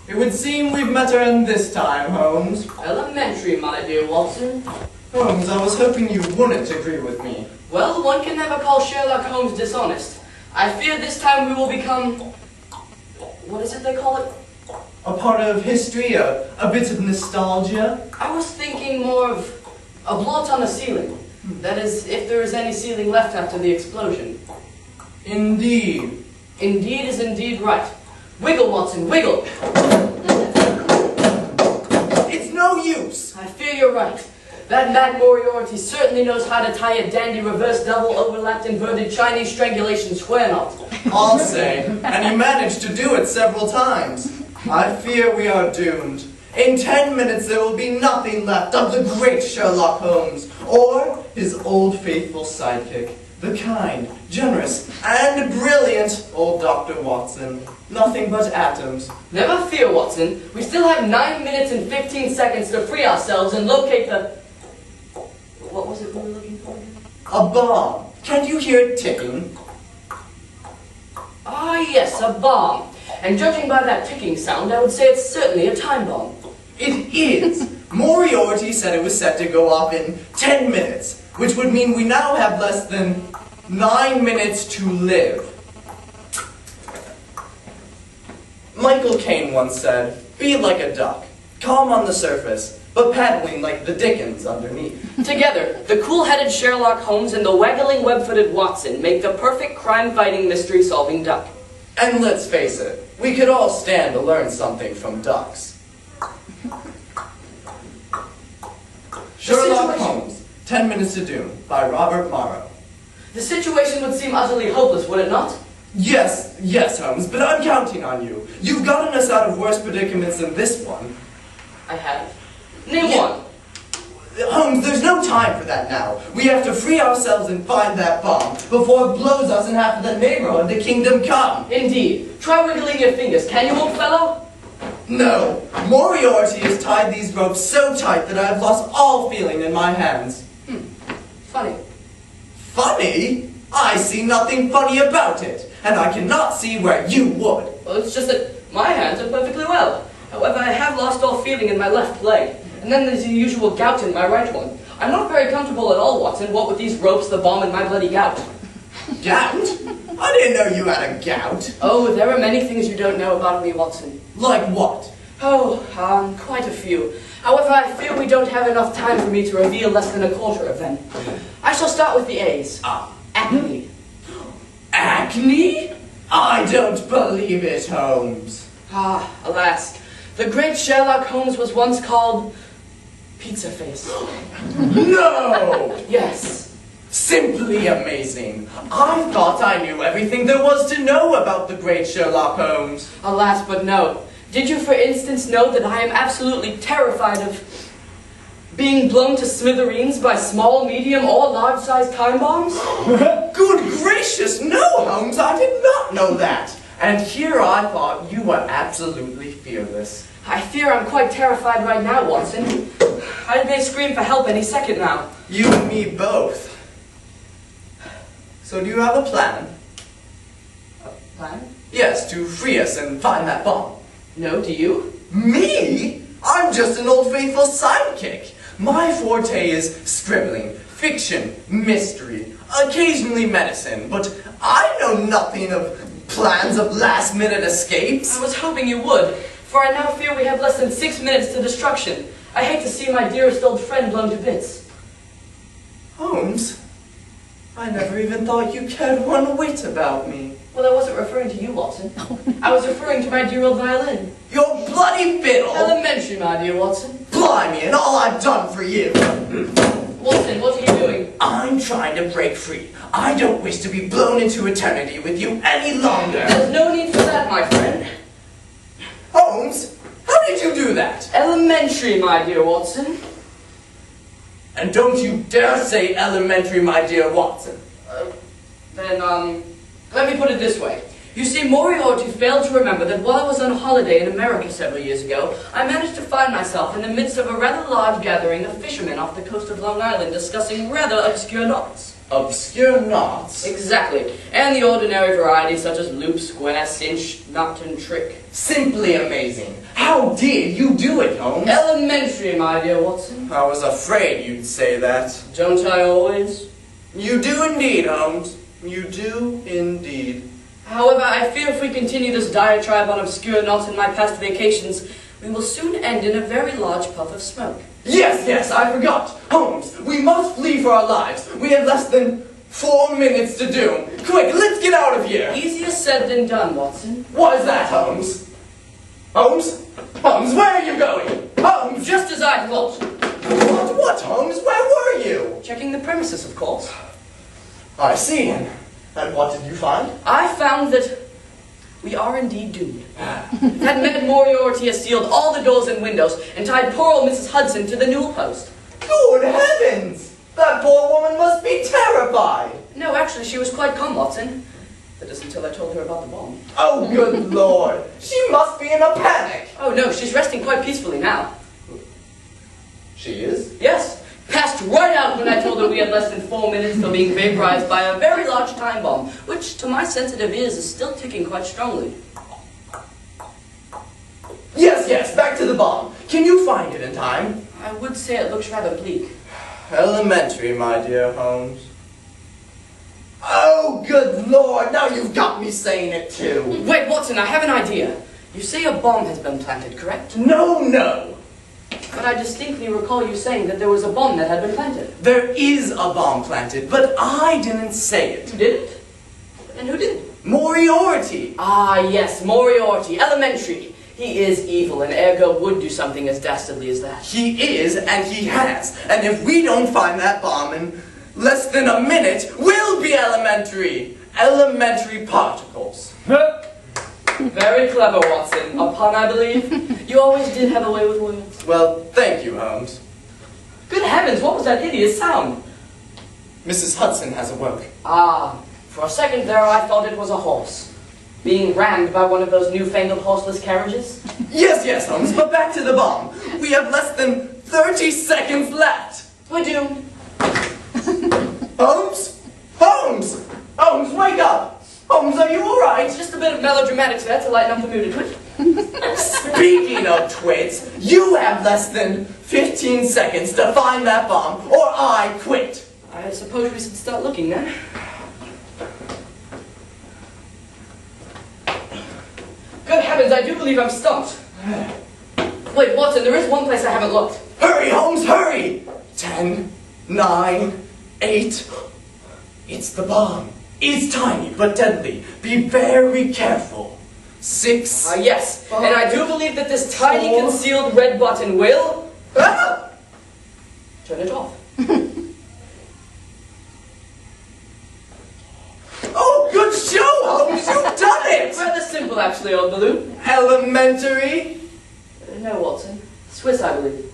It would seem we've met her end this time, Holmes. Elementary, my dear Watson. Holmes, I was hoping you wouldn't agree with me. Well, one can never call Sherlock Holmes dishonest. I fear this time we will become... what is it they call it? A part of history, a bit of nostalgia. I was thinking more of a blot on the ceiling. That is, if there is any ceiling left after the explosion. Indeed. Indeed is indeed right. Wiggle, Watson, wiggle! It's no use! I fear you're right. That Matt Moriarty certainly knows how to tie a dandy reverse double overlapped inverted Chinese strangulation square knot. I'll say, and he managed to do it several times. I fear we are doomed. In 10 minutes there will be nothing left of the great Sherlock Holmes, or his old faithful sidekick, the kind, generous, and brilliant old Dr. Watson. Nothing but atoms. Never fear, Watson. We still have 9 minutes and 15 seconds to free ourselves and locate the... what was it we were looking for again? A bomb. Can't you hear it ticking? Ah, yes, a bomb. And judging by that ticking sound, I would say it's certainly a time bomb. It is. Moriarty said it was set to go off in 10 minutes, which would mean we now have less than 9 minutes to live. Michael Caine once said, "Be like a duck, calm on the surface, but paddling like the Dickens underneath." Together, the cool-headed Sherlock Holmes and the waggling web-footed Watson make the perfect crime-fighting, mystery-solving duck. And let's face it, we could all stand to learn something from ducks. Sherlock Holmes, 10 Minutes to Doom, by Robert Morrow. The situation would seem utterly hopeless, would it not? Yes, Holmes, but I'm counting on you. You've gotten us out of worse predicaments than this one. I have. Name one. Holmes, there's no time for that now. We have to free ourselves and find that bomb before it blows us and half of the neighborhood to kingdom come. Indeed. Try wiggling your fingers, can you, old fellow? No. Moriarty has tied these ropes so tight that I have lost all feeling in my hands. Funny. Funny? I see nothing funny about it, and I cannot see where you would. Well, it's just that my hands are perfectly well. However, I have lost all feeling in my left leg, and then there's the usual gout in my right one. I'm not very comfortable at all, Watson, what with these ropes, the bomb, and my bloody gout. Gout? I didn't know you had a gout. Oh, there are many things you don't know about me, Watson. Like what? Oh, quite a few. However, I fear we don't have enough time for me to reveal less than a quarter of them. I shall start with the A's. Acne. Acne? I don't believe it, Holmes. Alas. The great Sherlock Holmes was once called Pizza Face. No! Yes. Simply amazing. I thought I knew everything there was to know about the great Sherlock Holmes. Alas, but no. Did you, for instance, know that I am absolutely terrified of being blown to smithereens by small, medium, or large-sized time bombs? Good gracious, no, Holmes, I did not know that. And here I thought you were absolutely fearless. I fear I'm quite terrified right now, Watson. I may scream for help any second now. You and me both. So do you have a plan? A plan? Yes, to free us and find that bomb. No, do you? Me? I'm just an old faithful sidekick. My forte is scribbling, fiction, mystery, occasionally medicine, but I know nothing of plans of last-minute escapes. I was hoping you would, for I now fear we have less than 6 minutes to destruction. I hate to see my dearest old friend blown to bits. Holmes, I never even thought you cared one whit about me. Well, I wasn't referring to you, Watson. I was referring to my dear old violin. Your bloody fiddle! Elementary, my dear Watson. Blimey, and all I've done for you! Watson, what are you doing? I'm trying to break free. I don't wish to be blown into eternity with you any longer. There's no need for that, my friend. Holmes, how did you do that? Elementary, my dear Watson. And don't you dare say elementary, my dear Watson. Let me put it this way. You see, Moriarty failed to remember that while I was on holiday in America several years ago, I managed to find myself in the midst of a rather large gathering of fishermen off the coast of Long Island discussing rather obscure knots. Obscure knots? Exactly. And the ordinary varieties such as loop, square, cinch, knot, and trick. Simply amazing. How did you do it, Holmes? Elementary, my dear Watson. I was afraid you'd say that. Don't I always? You do indeed, Holmes. You do indeed. However, I fear if we continue this diatribe on obscure knots in my past vacations, we will soon end in a very large puff of smoke. Yes, I forgot. Holmes, we must flee for our lives. We have less than 4 minutes to doom. Quick, let's get out of here. Easier said than done, Watson. What is that, Holmes? Holmes? Holmes, where are you going? Holmes! Just as I thought. What, Holmes? Where were you? Checking the premises, of course. I see. And what did you find? I found that we are indeed doomed. That Ned Moriarty has sealed all the doors and windows and tied poor old Mrs. Hudson to the newel post. Good heavens! That poor woman must be terrified. No, actually, she was quite calm, Watson. That is until I told her about the bomb. Oh, good Lord! She must be in a panic. Oh, no, she's resting quite peacefully now. She is? Yes, passed right out when I told her we had less than 4 minutes till being vaporized by a very large time bomb, which, to my sensitive ears, is still ticking quite strongly. Yes, back to the bomb. Can you find it in time? I would say it looks rather bleak. Elementary, my dear Holmes. Oh, good Lord, now you've got me saying it too. Wait, Watson, I have an idea. You say a bomb has been planted, correct? No. But I distinctly recall you saying that there was a bomb that had been planted. There is a bomb planted, but I didn't say it. You didn't? And who did? Moriarty. Ah, yes, Moriarty, elementary. He is evil, and ergo would do something as dastardly as that. He is, and he has. And if we don't find that bomb in less than a minute, we'll be elementary. Elementary particles. Very clever, Watson. A pun, I believe. You always did have a way with words. Well, thank you, Holmes. Good heavens, what was that hideous sound? Mrs. Hudson has awoke. Ah, for a second there I thought it was a horse. Being rammed by one of those newfangled horseless carriages? Yes, Holmes, but back to the bomb. We have less than 30 seconds left. We're doomed. Holmes? Holmes, wake up! Holmes, are you alright? Just a bit of melodramatics there to lighten up the mood, twit. Speaking of twits, you have less than 15 seconds to find that bomb, or I quit. I suppose we should start looking then. Good heavens, I do believe I'm stumped. Wait, Watson, there is one place I haven't looked. Hurry, Holmes, hurry! 10, 9, 8. It's the bomb. It's tiny but deadly. Be very careful. 6. Yes, and I do believe that this tiny 4. concealed red button will... Ah! Turn it off. Oh, good show, Holmes! You've done it! Rather simple, actually, old balloon. Elementary. No, Watson. Swiss, I believe.